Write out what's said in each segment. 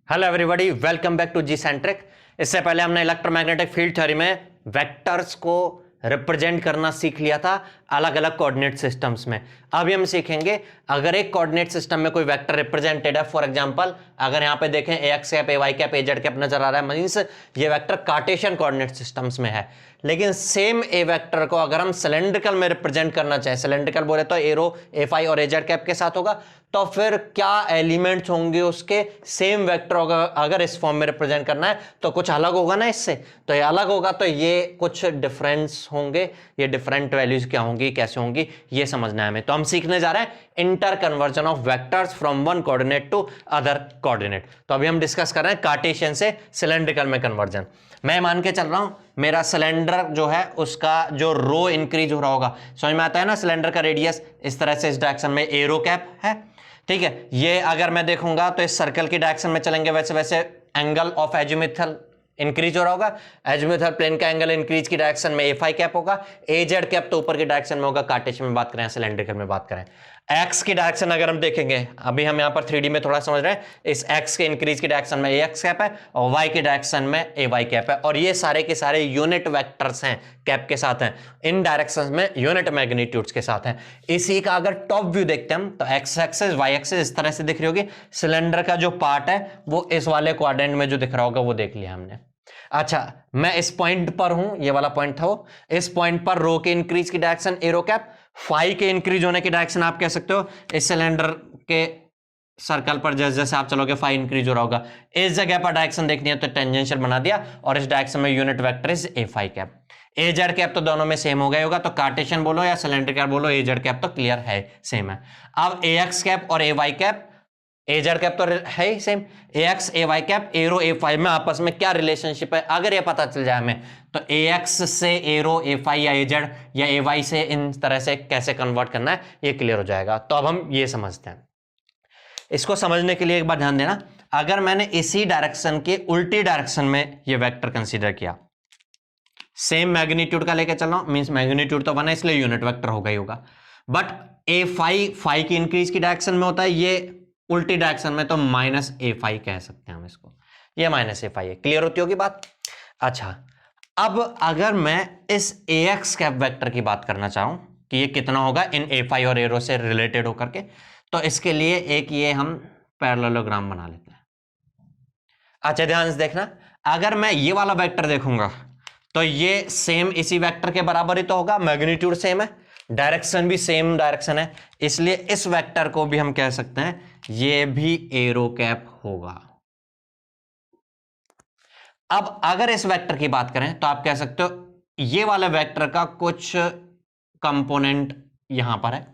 Hello everybody, welcome back to G centric. इससे पहले हमने इलेक्ट्रोमैग्नेटिक फील्ड थ्योरी में वेक्टर्स को रिप्रेजेंट करना सीख लिया था अलग अलग कोऑर्डिनेट सिस्टम्स में। अभी हम सीखेंगे अगर एक कोऑर्डिनेट सिस्टम में कोई वेक्टर रिप्रेजेंटेड है, फॉर एग्जांपल अगर यहां पे देखें ए X cap, A Y cap, A Z cap नजर आ रहा है, मींस ये वेक्टर कार्टेशियन कोऑर्डिनेट सिस्टम्स में है। लेकिन सेम ए वेक्टर को अगर हम सिलेंड्रिकल में रिप्रेजेंट करना चाहें, सिलेंड्रिकल बोले तो एरो ए फाई और ए जेड कैप के साथ होगा, तो फिर क्या एलिमेंट्स होंगे उसके सेम वेक्टर होगा। अगर इस फॉर्म में रिप्रेजेंट करना है तो कुछ अलग होगा ना इससे, तो ये अलग होगा, तो ये कुछ डिफरेंस होंगे, ये डिफरेंट वैल्यूज क्या होंगी, कैसे होंगी, ये समझना है हमें। तो हम सीखने जा रहे हैं inter conversion of vectors from one coordinate to other coordinate. तो अभी हम डिस्कस कर रहे हैं कार्टेशियन से सिलेंड्रिकल में कन्वर्जन। मैं मान के चल रहा हूं मेरा सिलेंडर जो है उसका जो रो इंक्रीज हो रहा होगा, समझ में आता है ना। सिलेंडर का रेडियस इस तरह से इस डायरेक्शन में एरो कैप है, ठीक है। ये अगर मैं देखूंगा तो इस सर्कल की डायरेक्शन में चलेंगे, वैसे वैसे एंगल ऑफ एजिमुथल इंक्रीज हो रहा होगा। एजिमुथल प्लेन का एंगल इंक्रीज की डायरेक्शन में ए फाई कैप होगा, ए जेड कैप तो ऊपर की डायरेक्शन में होगा। कार्टेशियन में बात करें, सिलेंड्रिकल में बात करें, एक्स की डायरेक्शन अगर हम देखेंगे, अभी हम यहां पर 3D में थोड़ा समझ रहे हैं, इस एक्स के इंक्रीज की डायरेक्शन में ए एक्स कैप है और वाई की डायरेक्शन में ए वाई कैप है, और ये सारे के सारे यूनिट वेक्टर्स हैं, कैप के साथ हैं, इन डायरेक्शंस में यूनिट मैग्नीट्यूड्स के साथ हैं। इसी का अगर टॉप व्यू देखते हैं हम तो एक्स एक्सिस वाई एक्सिस इस तरह से दिख रही होगी। सिलेंडर का जो पार्ट है वो इस वाले क्वाड्रेंट में जो दिख रहा होगा वो देख लिया हमने। अच्छा, मैं इस पॉइंट पर हूं, ये वाला पॉइंट था वो, इस पॉइंट पर रो के इंक्रीज की डायरेक्शन एरो कैप, फाई के इंक्रीज होने की डायरेक्शन आप कह सकते हो इस सिलेंडर के सर्कल पर जैसे जैसे आप चलोगे फाई इंक्रीज हो रहा होगा। इस जगह पर डायरेक्शन देखनी है तो टेंजेंशियल बना दिया, और इस डायरेक्शन में unit vector is a phi cap. A Z cap तो दोनों में सेम हो गया होगा, तो कार्टेशियन बोलो या सिलेंड्रिकल बोलो, ए जेड कैप तो क्लियर है, सेम है। अब ए एक्स कैप और A Y cap, A Z cap तो है ही same, A x A Y cap arrow A phi में आपस में क्या रिलेशनशिप है अगर ये पता चल जाए हमें, तो ए एक्स से एरो ए फाई या ए जेड या ए वाई से इन तरह से कैसे कन्वर्ट करना है ये क्लियर हो जाएगा। तो अब हम ये समझते हैं। इसको समझने के लिए एक बार ध्यान देना, अगर मैंने इसी डायरेक्शन के उल्टी डायरेक्शन में ये वेक्टर कंसीडर किया, सेम मैग्नीट्यूड का लेके चल रहा हूं, मींस मैग्नीट्यूड तो बना इसलिए यूनिट वेक्टर होगा ही होगा, बट ए फाई फाई की इंक्रीज की डायरेक्शन में होता है, ये उल्टी डायरेक्शन में, तो माइनस ए फाई कह सकते हैं हम इसको, ये माइनस ए फाई है। क्लियर होती होगी बात। अच्छा, अब अगर मैं इस ए एक्स कैप वेक्टर की बात करना चाहूं कि ये कितना होगा इन ए फाई और एरो से रिलेटेड होकर के, तो इसके लिए एक ये हम पैरेललोग्राम बना लेते हैं। अच्छा, ध्यान से देखना, अगर मैं ये वाला वेक्टर देखूंगा तो ये सेम इसी वेक्टर के बराबर ही तो होगा, मैग्नीट्यूड सेम है, डायरेक्शन भी सेम डायरेक्शन है, इसलिए इस वेक्टर को भी हम कह सकते हैं ये भी एरो कैप होगा। अब अगर इस वेक्टर की बात करें तो आप कह सकते हो ये वाला वेक्टर का कुछ कंपोनेंट यहां पर है,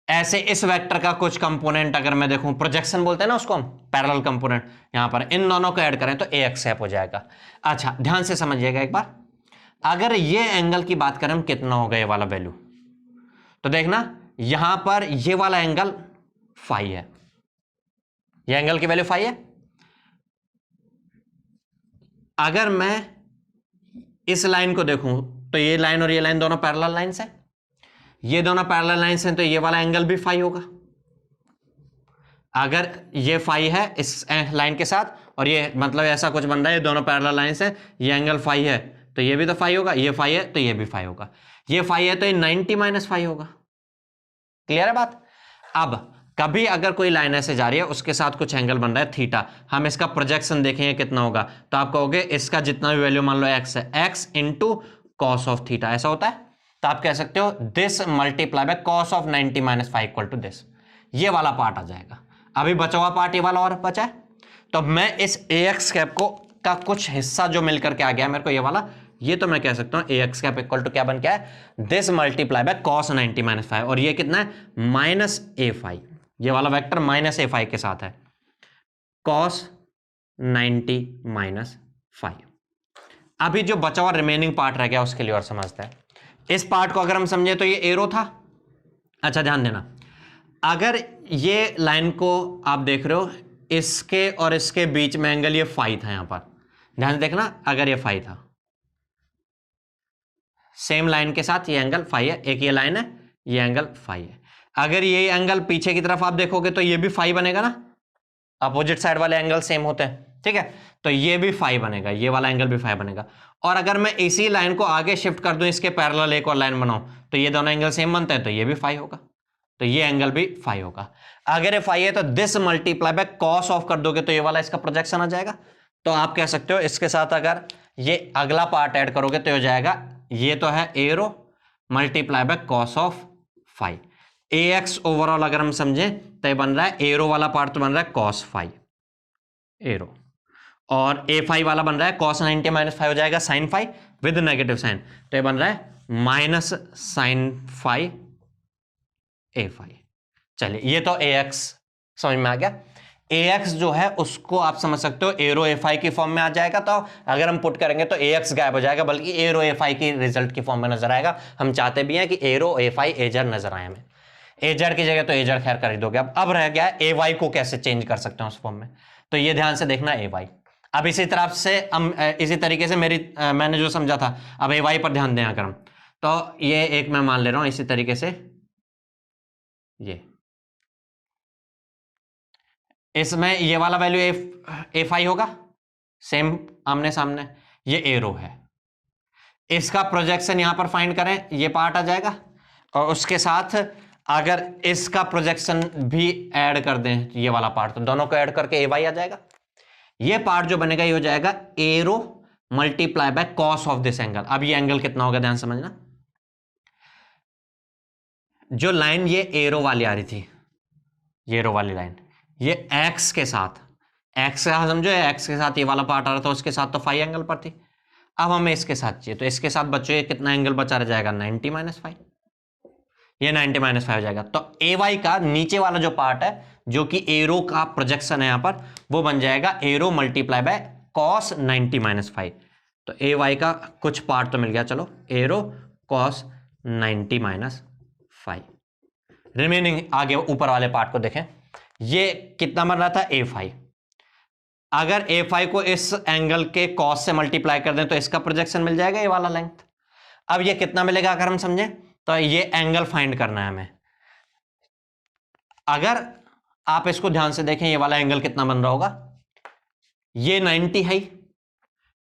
ऐसे इस वेक्टर का कुछ कंपोनेंट अगर मैं देखूं, प्रोजेक्शन बोलते हैं ना उसको हम, पैरेलल कंपोनेंट, यहां पर इन दोनों को ऐड करें तो ए एक्स कैप हो जाएगा। अच्छा, ध्यान से समझिएगा एक बार, अगर ये एंगल की बात करें हम कितना होगा ये वाला वैल्यू, तो देखना यहां पर ये वाला एंगल फाई है, ये एंगल की वैल्यू फाई है। अगर मैं इस लाइन को देखूं तो ये लाइन और ये लाइन दोनों पैरेलल लाइंस हैं, ये दोनों पैरेलल लाइंस हैं, तो ये वाला एंगल भी फाई होगा। अगर ये फाई है इस लाइन के साथ, और ये मतलब ऐसा कुछ बन रहा है, ये दोनों पैरेलल लाइंस हैं, ये एंगल फाई है तो ये भी तो फाई होगा, ये फाई है तो ये भी फाई होगा, ये फाई है तो ये 90 माइनस फाई होगा। क्लियर है बात। अब कभी अगर कोई लाइन ऐसे जा रही है उसके साथ कुछ एंगल बन रहा है थीटा, हम इसका प्रोजेक्शन देखेंगे कितना होगा, तो आप कहोगे इसका जितना भी वैल्यू मान लो एक्स है, x into cos of theta, ऐसा होता है, तो आप कह सकते हो this multiply by cos of 90 minus five equal to this, ये वाला पार्ट आ जाएगा। अभी बचा हुआ पार्ट ये वाला और बचा है, तो मैं इस ए एक्स कैप को का कुछ हिस्सा जो मिलकर के आ गया मेरे को ये वाला, ये तो मैं कह सकता हूं ए एक्स कैप इक्वल टू क्या बन गया है, this multiply by cos 90 minus five, और ये कितना है माइनस ए फाई, ये वाला वेक्टर माइनस ए फाई के साथ है, कॉस 90 माइनस फाइव। अभी जो बचा हुआ रिमेनिंग पार्ट रह गया उसके लिए और समझते हैं। इस पार्ट को अगर हम समझे तो ये एरो था। अच्छा, ध्यान देना, अगर ये लाइन को आप देख रहे हो, इसके और इसके बीच में एंगल ये फाई था, यहां पर ध्यान से देखना, अगर ये फाई था, सेम लाइन के साथ ये एंगल फाई है, एक ये लाइन है, ये एंगल फाई है। अगर ये एंगल पीछे की तरफ आप देखोगे तो ये भी फाई बनेगा ना, अपोजिट साइड वाले एंगल सेम होते हैं, ठीक है। तो ये भी फाई बनेगा, ये वाला एंगल भी फाई बनेगा। और अगर मैं इसी लाइन को आगे शिफ्ट कर दूं, इसके पैरेलल एक और लाइन बनाऊं, तो ये दोनों एंगल सेम बनते हैं, तो ये भी फाई होगा, तो ये एंगल भी फाई होगा। अगर ये फाई है तो this multiply by cos of कर दोगे तो ये वाला इसका प्रोजेक्शन आ जाएगा। तो आप कह सकते हो इसके साथ अगर ये अगला पार्ट ऐड करोगे तो हो जाएगा, ये तो है arrow multiply by cos of phi. A x overall अगर हम समझें तो ये बन रहा है, एरो वाला पार्ट तो बन रहा है कॉस फाई एरो, और ए फाई वाला बन रहा है कॉस 90 माइनस फाई हो जाएगा sine phi with negative sign, तो ये बन रहा है minus sine phi a phi. चलिए ये तो ए एक्स समझ में आ गया। ए एक्स जो है उसको आप समझ सकते हो एरो ए फाई की फॉर्म में आ जाएगा, तो अगर हम पुट करेंगे तो ए एक्स गायब हो जाएगा, बल्कि एरो ए फाई की रिजल्ट की फॉर्म में नजर आएगा। हम चाहते भी हैं कि arrow A phi a z नजर आए हमें, ए जेड की जगह तो ए जेड खैर कर ही दोगे। अब रह गया ए वाई को कैसे चेंज कर सकते हैं उस फॉर्म में, तो ये ध्यान से देखना ए वाई। अब इसी तरफ से हम इसी तरीके से मैंने जो समझा था, अब ए वाई पर ध्यान दें अगर हम, तो ये एक मैं मान ले रहा हूं इसी तरीके से, ये इसमें ये वाला वैल्यू ए फाई होगा, सेम आमने सामने, ये एरो है, इसका प्रोजेक्शन यहां पर फाइंड करें, ये पार्ट आ जाएगा, और उसके साथ अगर इसका प्रोजेक्शन भी ऐड कर दें ये वाला पार्ट, तो दोनों को ऐड करके ए वाई आ जाएगा। ये पार्ट जो बनेगा ये हो जाएगा arrow multiply by cos of this angle. अब ये एंगल कितना होगा ध्यान समझना, जो लाइन ये एरो वाली आ रही थी, ये एरो वाली लाइन, ये एक्स के साथ, एक्स का समझो एक्स के साथ ये वाला पार्ट आ रहा था, उसके साथ तो फाई एंगल पर थी। अब हमें इसके साथ चाहिए, तो इसके साथ बच्चों ये कितना एंगल बचा रह जाएगा, 90 माइनस फाइव, ये 90 माइनस फाइव हो जाएगा। तो ए वाई का नीचे वाला जो पार्ट है जो कि एरो का प्रोजेक्शन है यहां पर, वो बन जाएगा arrow multiply by cos 90 minus five. तो ए वाई का कुछ पार्ट तो मिल गया, चलो arrow cos 90 minus five. Remaining आगे ऊपर वाले पार्ट को देखें, ये कितना बन रहा था ए फाई, अगर ए फाई को इस एंगल के कॉस से मल्टीप्लाई कर दें तो इसका प्रोजेक्शन मिल जाएगा ये वाला लेंथ। अब ये कितना मिलेगा अगर हम समझें, तो ये एंगल फाइंड करना है हमें। अगर आप इसको ध्यान से देखें, ये वाला एंगल कितना बन रहा होगा, ये 90 है,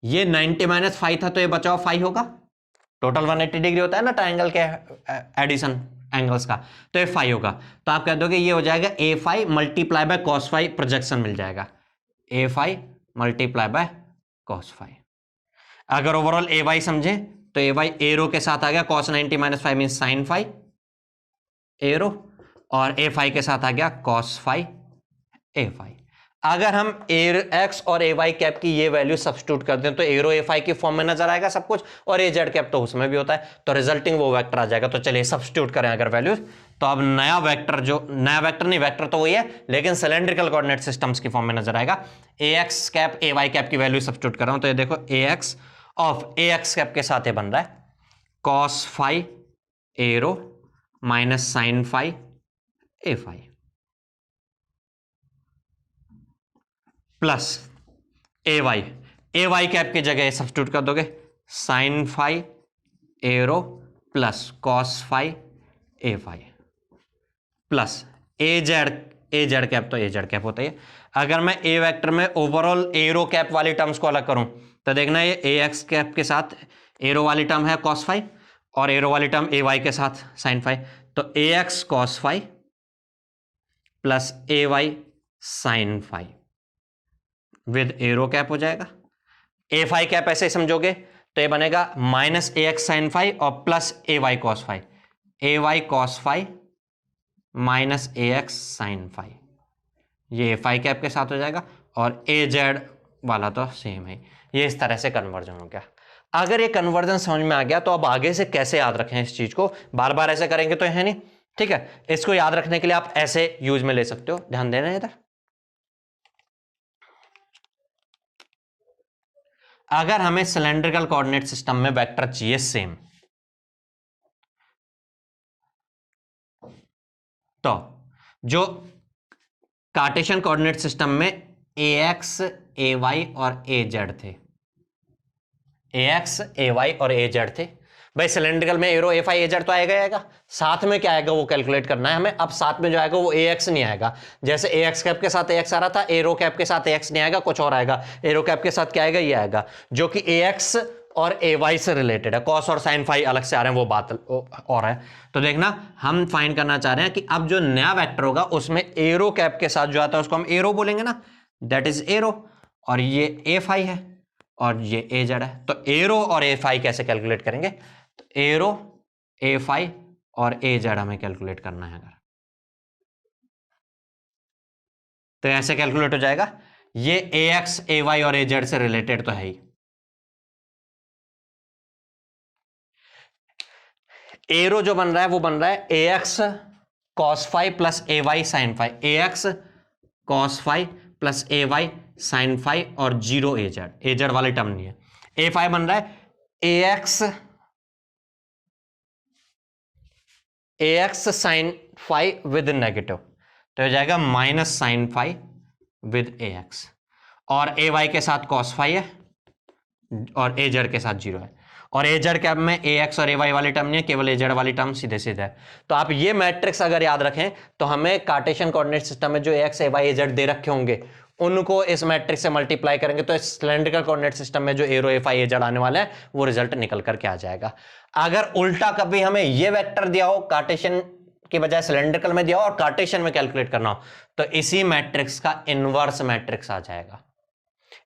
ये 90 माइनस फाइव था, तो ये बचा हुआ फाइव होगा, टोटल 180 डिग्री होता है ना ट्राइंगल के एडिशन एंगल्स का, तो ये फाइव होगा। तो आप कह दोगे ये हो जाएगा A five multiply by cos five, projection मिल जाएगा A five multiply by cos five. अगर ओवरऑल ए वाई समझे तो ए वाई एरो के साथ आ गया cos 90 minus five mean sine five arrow, और ए फाइव के साथ आ गया कॉस फाइव ए फाइव। अगर हम एक्स और ए वाई कैप की ये वैल्यू सब्स्टिट्यूट कर दें तो एरो ए फाइव की फॉर्म में नजर आएगा सब कुछ, और ए जेड कैप तो उसमें भी होता है, तो रिजल्टिंग वो वेक्टर आ जाएगा। तो चलिए सब्स्टिट्यूट करें अगर वैल्यूज, तो अब नया वेक्टर, जो नया वेक्टर नहीं, वेक्टर तो वही है लेकिन सिलेंड्रिकल कोऑर्डिनेट सिस्टम्स की फॉर्म में नजर आएगा। A X cap A Y cap की वैल्यू सब्स्टिट्यूट कर रहा हूं, तो ये देखो A X of A X cap के साथ ये बन रहा है cos five arrow minus sine five A five plus A Y cap की जगह सब्स्टिट्यूट कर दोगे sine five arrow plus cos five A five plus A Z cap, तो ए जेड कैप होता है। अगर मैं ए वेक्टर में ओवरऑल एरो कैप वाली टर्म्स को अलग करूं तो देखना ये ए एक्स कैप के साथ एरो वाली टर्म है कॉस फाइव, और एरो वाली टर्म ए वाई के साथ साइन फाइव, तो A X cos five plus A Y sine five with arrow cap हो जाएगा। ए फाइव कैप ऐसे समझोगे तो ये बनेगा माइनस ए एक्स साइन फाइव और plus A Y cos five, A Y cos five minus A X sign five, ये ए five cap के साथ हो जाएगा, और ए जेड वाला तो सेम है। ये इस तरह से कन्वर्जन हो गया। अगर ये कन्वर्जन समझ में आ गया तो अब आगे से कैसे याद रखें इस चीज को, बार बार ऐसे करेंगे तो है नहीं, ठीक है। इसको याद रखने के लिए आप ऐसे यूज में ले सकते हो, ध्यान देना इधर। अगर हमें सिलेंड्रिकल कोऑर्डिनेट सिस्टम में वेक्टर चाहिए सेम, तो जो कार्टेशियन कोऑर्डिनेट सिस्टम में ए एक्स ए वाई और ए जेड थे, ए एक्स ए वाई और ए जेड थे, भाई सिलेंड्रिकल में एरो एफ आई एजेड तो आएगा, साथ में क्या आएगा वो कैलकुलेट करना है हमें। अब साथ में जो आएगा वो ए एक्स नहीं आएगा, जैसे ए एक्स कैप के साथ ए एक्स आ रहा था, एरो कैप के साथ ए एक्स नहीं आएगा, कुछ और आएगा। एरो कैप के साथ क्या आएगा, ये आएगा, जो कि ए एक्स और ए वाई से रिलेटेड है। कॉस और साइन फाई अलग से आ रहे हैं, वो बात और है। तो देखना, हम फाइंड करना चाह रहे हैं कि अब जो नया वेक्टर होगा उसमें एरो कैप के साथ जो आता है उसको हम एरो बोलेंगे ना, दैट इज एरो, और ये ए फाई है और ये ए जेड है। तो एरो और ए फाई कैसे कैलकुलेट करेंगे, तो एरो ए फाई और ए जेड हमें कैलकुलेट करना है। अगर तो ऐसे कैलकुलेट हो जाएगा, ये ए एक्स ए वाई और ए जेड से रिलेटेड तो है ही। एरो जो बन रहा है वो बन रहा है A X cos phi plus A Y sign phi, a X cos phi plus A Y sine phi और 0 ए जेड वाले टर्म नहीं है। ए फाई बन रहा है A X sine phi with negative, तो हो जाएगा minus sine phi with A X, और ए वाई के साथ कॉस फाई है और ए जेड के साथ 0 है, और ए जेड कैप में ए एक्स और ए वाई वाली टर्म नहीं है, केवल ए जेड वाली टर्म सीधे सीधे है। तो आप ये मैट्रिक्स अगर याद रखें तो हमें कार्टेशियन कोऑर्डिनेट सिस्टम में जो ए x A y a Z दे रखे होंगे उनको इस मैट्रिक्स से मल्टीप्लाई करेंगे तो इस सिलेंड्रिकल कोऑर्डिनेट सिस्टम में जो arrow F I A Z आने वाला है वो रिजल्ट निकल करके आ जाएगा। अगर उल्टा कभी हमें ये वेक्टर दिया हो, कार्टेशियन के बजाय सिलेंड्रिकल में दिया हो और कार्टेशियन में कैलकुलेट करना हो, तो इसी मैट्रिक्स का इनवर्स मैट्रिक्स आ जाएगा।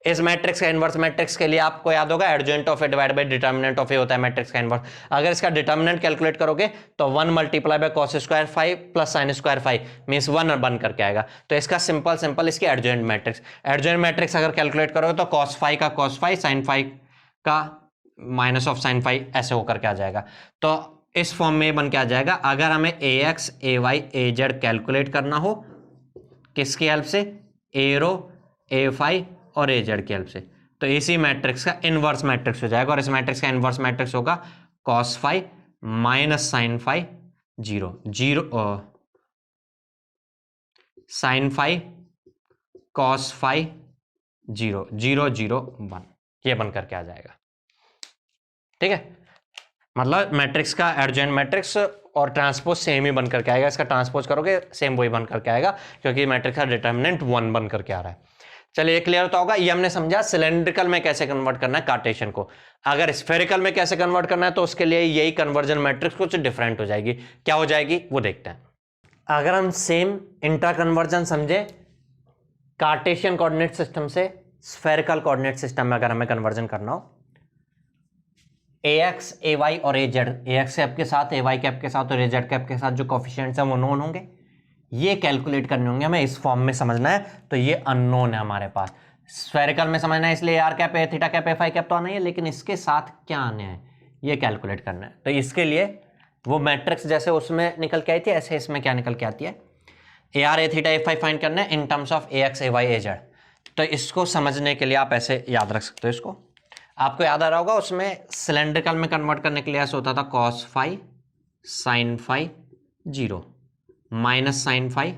इस मैट्रिक्स का इनवर्स मैट्रिक्स के लिए आपको याद होगा adjoint of A divide by determinant of A होता है मैट्रिक्स का इनवर्स। अगर इसका डिटर्मिनेंट कैलकुलेट करोगे तो 1 multiply by cos square phi plus sine square phi means 1 बन करके आएगा। तो इसका सिंपल इसकी एडजॉइंट मैट्रिक्स अगर कैलकुलेट करोगे तो कॉस फाई का कॉस फाई, साइन फाई का माइनस ऑफ साइन फाई, ऐसे होकर के आ जाएगा। तो इस फॉर्म में बन के आ जाएगा। अगर हमें ए x A y a Z calculate करना हो किसकी हेल्प से, एरो ए फाई और ए जेड की हेल्प से, तो इसी मैट्रिक्स का इनवर्स मैट्रिक्स हो जाएगा। और इस मैट्रिक्स का इनवर्स मैट्रिक्स होगा cos phi minus sine phi 0 sine phi cos phi 0 0 0 1, ये बन करके आ जाएगा। ठीक है, मतलब मैट्रिक्स का एडजॉइंट मैट्रिक्स और ट्रांसपोज सेम ही बन करके आएगा। इसका ट्रांसपोज करोगे सेम वही बन करके आएगा, क्योंकि मैट्रिक्स का डिटर्मिनेंट 1 बन करके आ रहा है। चलिए क्लियर होता होगा। ये हमने समझा सिलेंड्रिकल में कैसे कन्वर्ट करना है कार्टेशियन को। अगर स्फेरिकल में कैसे कन्वर्ट करना है तो उसके लिए यही कन्वर्जन मैट्रिक्स कुछ डिफरेंट हो जाएगी। क्या हो जाएगी वो देखते हैं। अगर हम सेम इंट्रा कन्वर्जन समझे कार्टेशियन कोऑर्डिनेट सिस्टम से स्फेरिकल कोऑर्डिनेट सिस्टम में, अगर हमें कन्वर्जन करना हो, ए एक्स ए वाई और ए जेड, ए एक्स कैप के साथ ए वाई कैप के साथ और ए जेड कैप के साथ जो कोफिशिएंट्स हैं वो नोन होंगे, ये कैलकुलेट करने होंगे हमें। इस फॉर्म में समझना है तो ये अननोन है हमारे पास। स्फेरिकल में समझना है इसलिए r cap a theta cap a phi cap तो आना ही है, लेकिन इसके साथ क्या आने हैं ये कैलकुलेट करना है। तो इसके लिए वो मैट्रिक्स जैसे उसमें निकल के आई थी ऐसे इसमें क्या निकल के आती है, a r a theta a phi find करना है in terms of A x A y a z. तो इसको समझने के लिए आप ऐसे याद रख सकते हो। इसको आपको याद आ रहा होगा, उसमें सिलेंड्रिकल में कन्वर्ट करने के लिए ऐसा होता था cos phi sine phi 0 minus sine phi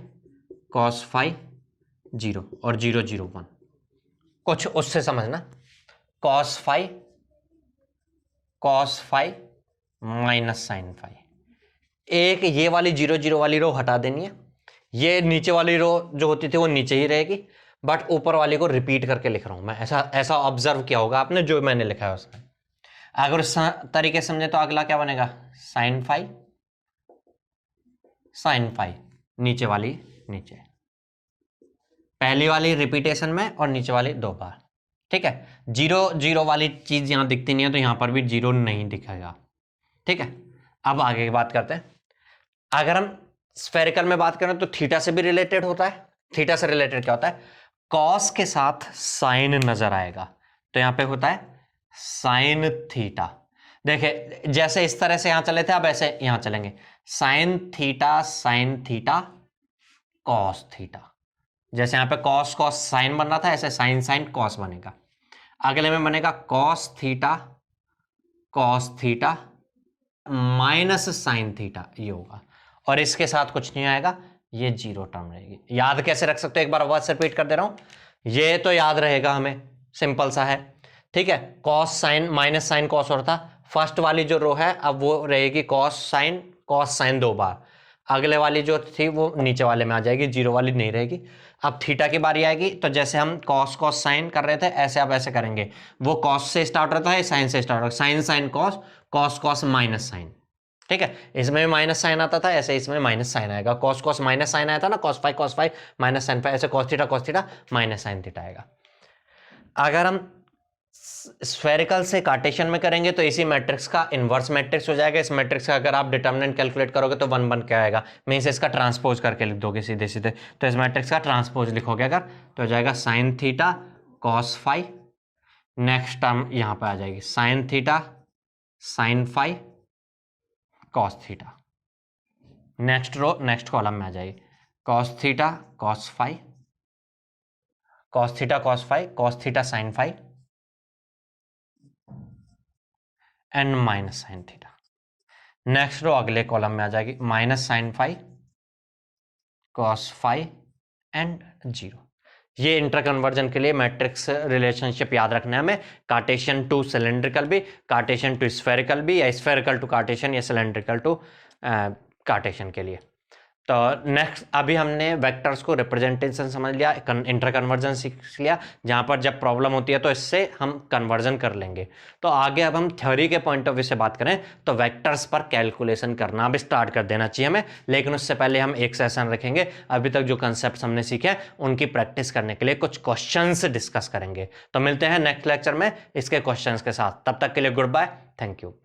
cos phi 0 और 0 0 1। कुछ उससे समझना, cos phi minus sine phi, एक ये वाली 0 0 वाली रो हटा देनी है। ये नीचे वाली रो जो होती थी वो नीचे ही रहेगी, बट ऊपर वाली को रिपीट करके लिख रहा हूं मैं। ऐसा ऑब्जर्व किया होगा आपने जो मैंने लिखा है उसमें। अगर उस तरीके से समझे तो अगला क्या बनेगा, साइन फाई नीचे वाली नीचे, पहली वाली रिपीटेशन में और नीचे वाली 2 बार। ठीक है, 0 0 वाली चीज यहां दिखती नहीं है तो यहां पर भी 0 नहीं दिखेगा। ठीक है, अब आगे की बात करते हैं। अगर हम स्फेरिकल में बात करें तो थीटा से भी रिलेटेड होता है। थीटा से रिलेटेड क्या होता है, कॉस के साथ साइन नजर आएगा तो यहां पे होता है साइन थीटा। देखिए जैसे इस तरह से यहां चले थे, अब ऐसे यहां चलेंगे, साइन थीटा कॉस थीटा। जैसे यहां पे कॉस कॉस साइन बन रहा था, ऐसे साइन साइन कॉस बनेगा। अगले में बनेगा cos theta minus sine theta, ये होगा। और इसके साथ कुछ नहीं आएगा, ये 0 टर्म रहेगी। याद कैसे रख सकते हो, एक बार आवाज से रिपीट कर दे रहा हूं, ये तो याद रहेगा हमें, सिंपल सा है। ठीक है, cos sine minus sine cos और था, फर्स्ट वाली जो रो है अब वो रहेगी कॉस साइन 2 बार, अगले वाली जो थी वो नीचे वाले में आ जाएगी, जीरो वाली नहीं रहेगी। अब थीटा की बारी आएगी तो जैसे हम कॉस साइन कर रहे थे ऐसे अब ऐसे करेंगे, वो कॉस से स्टार्ट होता है, साइन से स्टार्ट होता है, साइन कॉस माइनस साइन, ठीक है। इसमें भी माइनस साइन आता था, ऐसे इसमें माइनस साइन आएगा, कॉस माइनस साइन आया था ना, cos five minus sine five, ऐसे cos theta minus sine theta आएगा। अगर हम स्फेरिकल से कार्टेशियन में करेंगे तो इसी मैट्रिक्स का इनवर्स मैट्रिक्स हो जाएगा। इस मैट्रिक्स का अगर आप डिटर्मिनेंट कैलकुलेट करोगे तो 1 बन के आएगा, मीन्स इसका ट्रांसपोज करके लिख दोगे सीधे सीधे, तो इस मैट्रिक्स का ट्रांसपोज लिखोगे अगर तो हो जाएगा sine theta cos five, next term यहां पे आ जाएगी sine theta sine five cos theta, next row next column में आ जाएगी cos theta cos five, cos theta sine five and minus sine theta. Next row अगले कॉलम में आ जाएगी minus sine five cos five and zero. ये inter conversion के लिए मैट्रिक्स रिलेशनशिप याद रखना है हमें, कार्टेशियन टू सिलेंड्रिकल भी, कार्टेशियन टू स्फेरिकल भी, या स्फेरिकल टू कार्टेशियन या सिलेंड्रिकल टू कार्टेशियन के लिए। तो नेक्स्ट अभी हमने वेक्टर्स को रिप्रेजेंटेशन समझ लिया, इंटर कन्वर्जन सीख लिया, जहाँ पर जब प्रॉब्लम होती है तो इससे हम कन्वर्जन कर लेंगे। तो आगे अब हम थ्योरी के पॉइंट ऑफ व्यू से बात करें तो वेक्टर्स पर कैलकुलेशन करना अब स्टार्ट कर देना चाहिए हमें, लेकिन उससे पहले हम एक सेशन रखेंगे, अभी तक जो कंसेप्ट हमने सीखे उनकी प्रैक्टिस करने के लिए कुछ क्वेश्चंस डिस्कस करेंगे। तो मिलते हैं नेक्स्ट लेक्चर में इसके क्वेश्चंस के साथ, तब तक के लिए गुड बाय, थैंक यू।